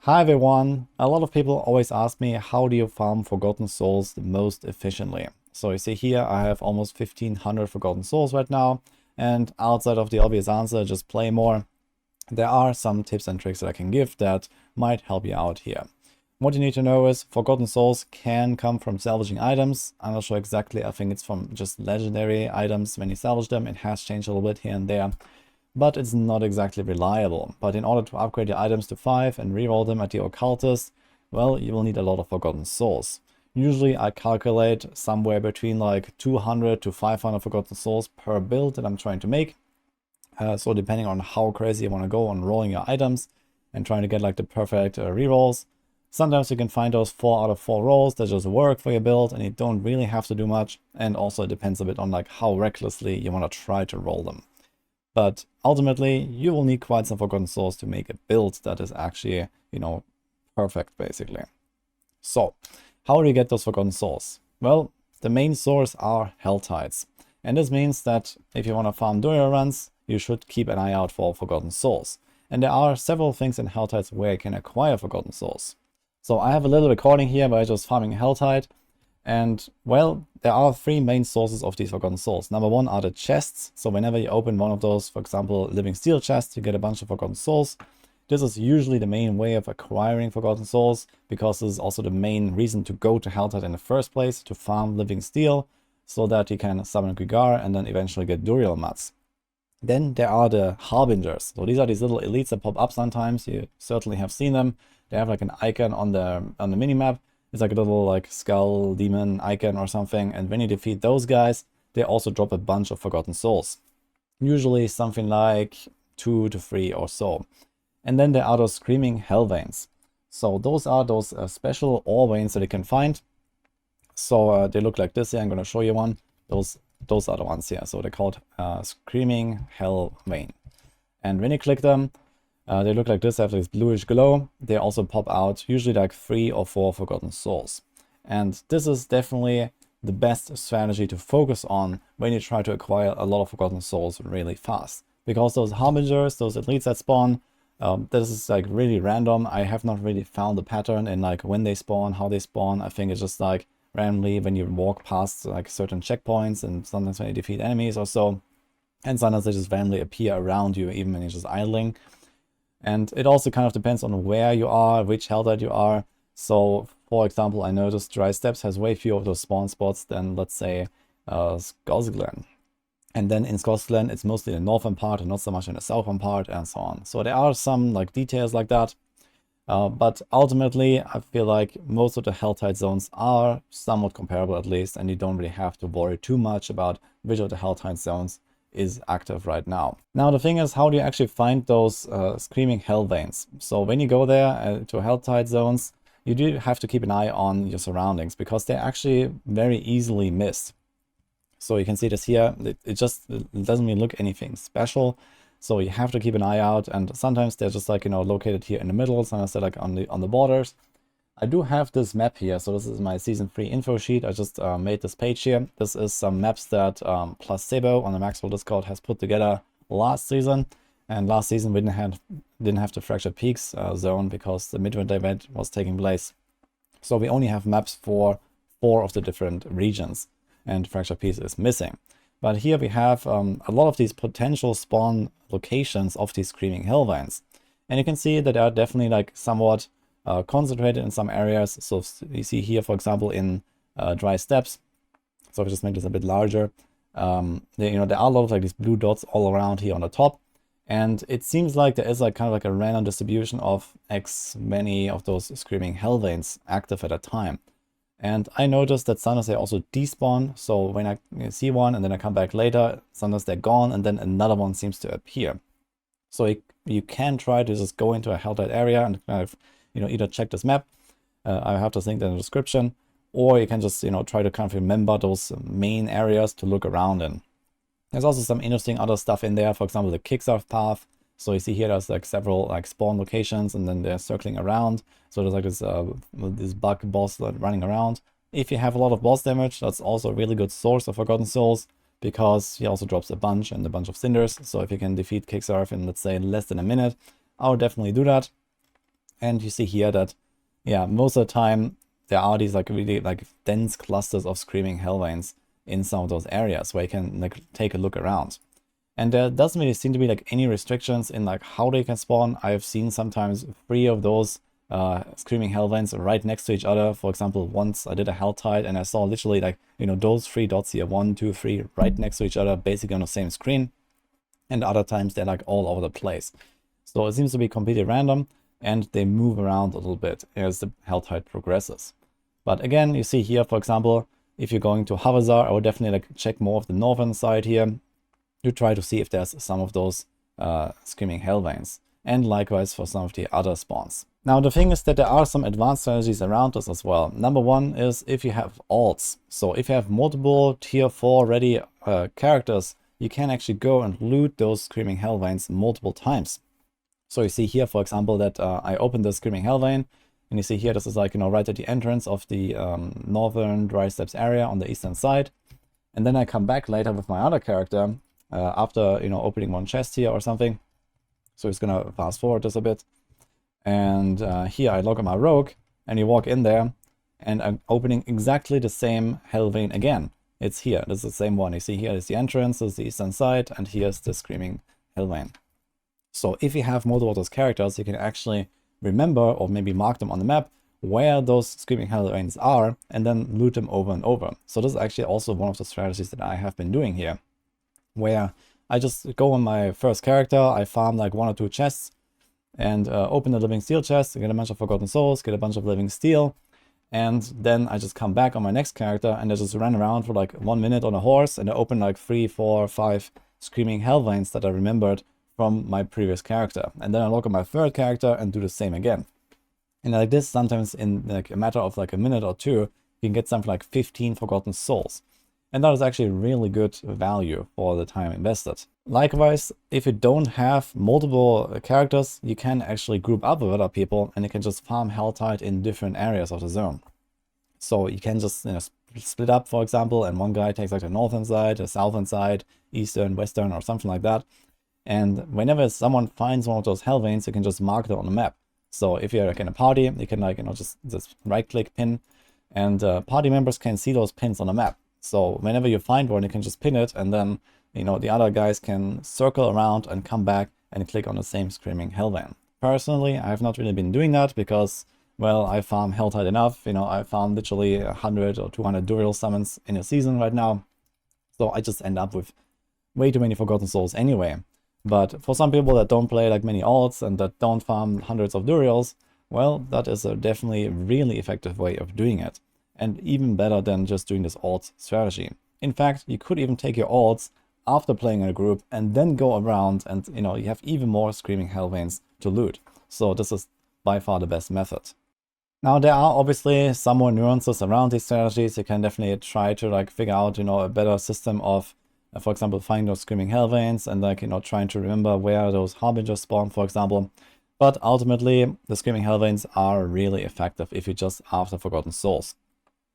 Hi everyone! A lot of people always ask me, how do you farm Forgotten Souls the most efficiently? So you see here I have almost 1500 Forgotten Souls right now, and outside of the obvious answer, just play more, there are some tips and tricks that I can give that might help you out here. What you need to know is Forgotten Souls can come from salvaging items. I'm not sure exactly, I think it's from just legendary items when you salvage them. It has changed a little bit here and there, but it's not exactly reliable. But in order to upgrade your items to 5 and reroll them at the occultist, well, you will need a lot of Forgotten Souls. Usually I calculate somewhere between like 200 to 500 Forgotten Souls per build that I'm trying to make. So depending on how crazy you want to go on rolling your items and trying to get like the perfect rerolls. Sometimes you can find those 4 out of 4 rolls that just work for your build and you don't really have to do much. And also it depends a bit on like how recklessly you want to try to roll them. But ultimately, you will need quite some Forgotten Souls to make a build that is actually, perfect, basically. So, how do you get those Forgotten Souls? Well, the main source are Helltides. And this means that if you want to farm during your runs, you should keep an eye out for Forgotten Souls. And there are several things in Helltides where you can acquire Forgotten Souls. So I have a little recording here by just farming Helltide. And, well, there are 3 main sources of these Forgotten Souls. Number 1 are the chests. So whenever you open one of those, for example, Living Steel chests, you get a bunch of Forgotten Souls. This is usually the main way of acquiring Forgotten Souls, because this is also the main reason to go to Helltide in the first place, to farm Living Steel, so that you can summon Grigar and then eventually get Duriel Mats. Then there are the Harbingers. So these are these little elites that pop up sometimes. You certainly have seen them. They have like an icon on the minimap. It's like a little like skull demon icon or something, and when you defeat those guys, they also drop a bunch of Forgotten Souls. Usually something like 2 to 3 or so. And then there are those Screaming Hell Veins. So those are those special ore veins that you can find. So they look like this here. I'm going to show you one. Those are the ones here. So they're called Screaming Hell Vein. And when you click them, they look like this, have this bluish glow. They also pop out usually like 3 or 4 Forgotten Souls. And this is definitely the best strategy to focus on when you try to acquire a lot of Forgotten Souls really fast. Because those Harbingers, those elites that spawn, this is like really random. I have not really found the pattern in like when they spawn, how they spawn. I think it's just like randomly when you walk past like certain checkpoints, and sometimes when you defeat enemies or so. And sometimes they just randomly appear around you even when you're just idling. And it also kind of depends on where you are, which Helltide you are. So, for example, I noticed Dry Steppes has way fewer of those spawn spots than, let's say, Skosglen. And then in Skosglen, it's mostly the northern part and not so much in the southern part and so on. So there are some like details like that. But ultimately, I feel like most of the Helltide zones are somewhat comparable at least, and you don't really have to worry too much about which of the Helltide zones is active right now. Now the thing is, how do you actually find those Screaming Hell Veins? So when you go there to Helltide zones, you do have to keep an eye on your surroundings, because they're actually very easily missed. So you can see this here, it doesn't really look anything special. So you have to keep an eye out, and sometimes they're just like, located here in the middle, sometimes they're like on the borders. I do have this map here, so this is my Season 3 info sheet. I just made this page here. This is some maps that Placebo on the Maxwell Discord has put together last season. And last season we didn't have the Fractured Peaks zone because the Midwinter event was taking place. So we only have maps for 4 of the different regions, and Fractured Peaks is missing. But here we have a lot of these potential spawn locations of these Screaming Hell Veins. And you can see that they are definitely like somewhat concentrated in some areas. So you see here, for example, in Dry Steppes. So I'll just make this a bit larger. There are a lot of like these blue dots all around here on the top. And it seems like there is like kind of like a random distribution of X many of those Screaming Hell Veins active at a time. And I noticed that sometimes they also despawn. So when I see one and then I come back later, sometimes they're gone and then another one seems to appear. So you can try to just go into a Helltide area and kind of either check this map, I have this link in the description, or you can just, try to kind of remember those main areas to look around in. There's also some interesting other stuff in there, for example, the Kickstarter path. So you see here there's like several like spawn locations, and then they're circling around. So there's like this bug boss running around. If you have a lot of boss damage, that's also a really good source of Forgotten Souls, because he also drops a bunch and a bunch of cinders. So if you can defeat Kickstarter in, let's say, less than a minute, I would definitely do that. And you see here that, yeah, most of the time there are these like really like dense clusters of screaming hellveins in some of those areas where you can like take a look around. And there doesn't really seem to be like any restrictions in like how they can spawn. I've seen sometimes 3 of those screaming hellveins right next to each other. For example, once I did a Helltide and I saw literally like, you know, those 3 dots here, 1, 2, 3, right next to each other, basically on the same screen. And other times they're like all over the place. So it seems to be completely random, and they move around a little bit as the Helltide progresses. But again, you see here, for example, if you're going to Havazar, I would definitely like check more of the northern side here to try to see if there's some of those screaming hellveins. And likewise for some of the other spawns. Now the thing is that there are some advanced strategies around this as well. Number one is if you have alts. So if you have multiple tier 4 ready characters, you can actually go and loot those screaming hellveins multiple times. So you see here, for example, that I opened the screaming hellvein, and you see here this is like, you know, right at the entrance of the northern dry steppes area on the eastern side. And then I come back later with my other character after, you know, opening one chest here or something. So it's gonna fast forward this a bit. And here I log on my rogue, and you walk in there, and I'm opening exactly the same hellvein again. It's here, this is the same one. You see here is the entrance, this is the eastern side, and here's the screaming hellvein. So if you have multiple of those characters, you can actually remember or maybe mark them on the map where those screaming hellveins are, and then loot them over and over. So this is actually also one of the strategies that I have been doing here, where I just go on my first character, I farm like 1 or 2 chests, and open the living steel chest, get a bunch of forgotten souls, get a bunch of living steel, and then I just come back on my next character and I just run around for like 1 minute on a horse, and I open like 3, 4, 5 screaming hellveins that I remembered from my previous character. And then I log on my third character and do the same again. And like this, sometimes in like a matter of like a minute or 2, you can get something like 15 forgotten souls. And that is actually really good value for the time invested. Likewise, if you don't have multiple characters, you can actually group up with other people, and you can just farm Helltide in different areas of the zone. So you can just, you know, split up, for example, and one guy takes like the northern side, the southern side, eastern, western, or something like that. And whenever someone finds one of those hellveins, you can just mark it on the map. So if you're like in a party, you can like, you know, just right-click pin, and party members can see those pins on the map. So whenever you find one, you can just pin it, and then, you know, the other guys can circle around and come back and click on the same screaming hellvein. Personally, I have not really been doing that because, well, I farm Helltide enough. You know, I farm literally 100 or 200 Duriel summons in a season right now. So I just end up with way too many Forgotten Souls anyway. But for some people that don't play like many alts and that don't farm hundreds of Duriels, well, that is a definitely really effective way of doing it. And even better than just doing this alt strategy. In fact, you could even take your alts after playing in a group and then go around and, you know, you have even more screaming hellveins to loot. So this is by far the best method. Now there are obviously some more nuances around these strategies. You can definitely try to like figure out, you know, a better system of, for example, finding those screaming hellveins and like, you know, trying to remember where those harbingers spawn, for example. But ultimately, the screaming hellveins are really effective if you just after Forgotten Souls.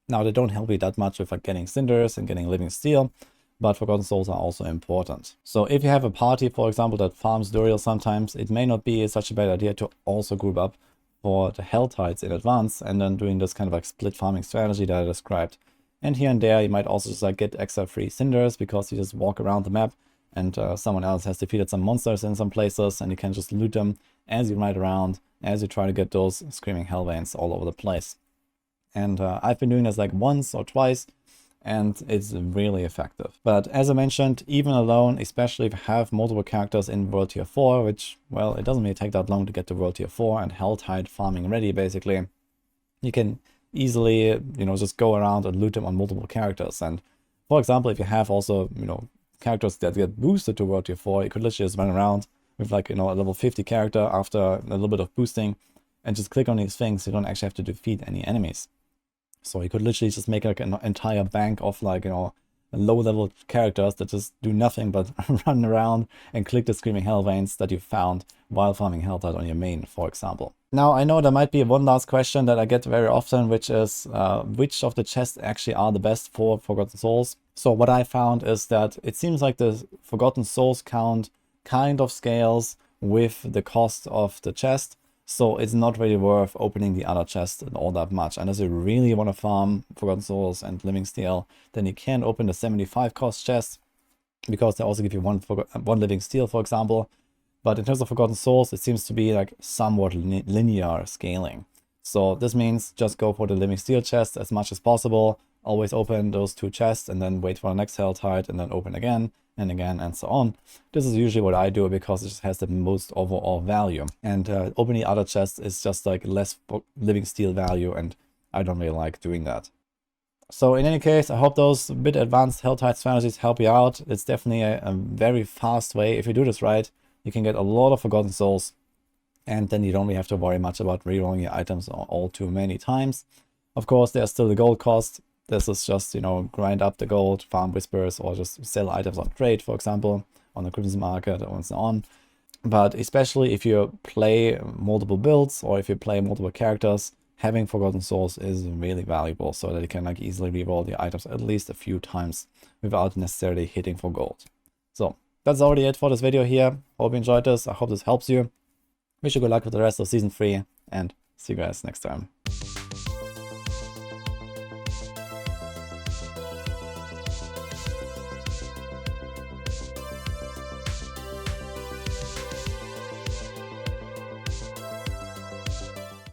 Now, they don't help you that much with like getting cinders and getting living steel, but Forgotten Souls are also important. So if you have a party, for example, that farms Duriel sometimes, it may not be such a bad idea to also group up for the Helltides in advance and then doing this kind of like split farming strategy that I described. And here and there, you might also just like get extra free cinders because you just walk around the map and someone else has defeated some monsters in some places, and you can just loot them as you ride around, as you try to get those screaming hellveins all over the place. And I've been doing this like once or twice, and it's really effective. But as I mentioned, even alone, especially if you have multiple characters in World Tier 4, which, well, it doesn't really take that long to get to World Tier 4 and Helltide farming ready, basically, you can easily, you know, just go around and loot them on multiple characters. And for example, if you have also, you know, characters that get boosted to World Tier 4, you could literally just run around with like, you know, a level 50 character after a little bit of boosting and just click on these things. You don't actually have to defeat any enemies. So you could literally just make like an entire bank of like, you know, low-level characters that just do nothing but run around and click the screaming hellveins that you found while farming Helltide on your main, for example. Now, I know there might be one last question that I get very often, which is which of the chests actually are the best for Forgotten Souls? So what I found is that it seems like the Forgotten Souls count kind of scales with the cost of the chest. So it's not really worth opening the other chest all that much. Unless you really want to farm Forgotten Souls and Living Steel, then you can open the 75 cost chest, because they also give you one Living Steel, for example. But in terms of Forgotten Souls, it seems to be like somewhat linear scaling. So this means just go for the Living Steel chest as much as possible. Always open those 2 chests and then wait for the next Helltide and then open again and so on. This is usually what I do because it just has the most overall value. And opening other chests is just like less Living Steel value, and I don't really like doing that. So in any case, I hope those bit advanced Helltide strategies help you out. It's definitely a very fast way. If you do this right, you can get a lot of Forgotten Souls, and then you don't really have to worry much about rerolling your items all too many times. Of course, there's still the gold cost. This is just, you know, grind up the gold, farm whispers, or just sell items on trade, for example, on the Crimson Market and so on. But especially if you play multiple builds or if you play multiple characters, having Forgotten Souls is really valuable, so that you can like easily reroll the items at least a few times without necessarily hitting for gold. So that's already it for this video here. Hope you enjoyed this. I hope this helps you. Wish you good luck with the rest of Season 3, and see you guys next time.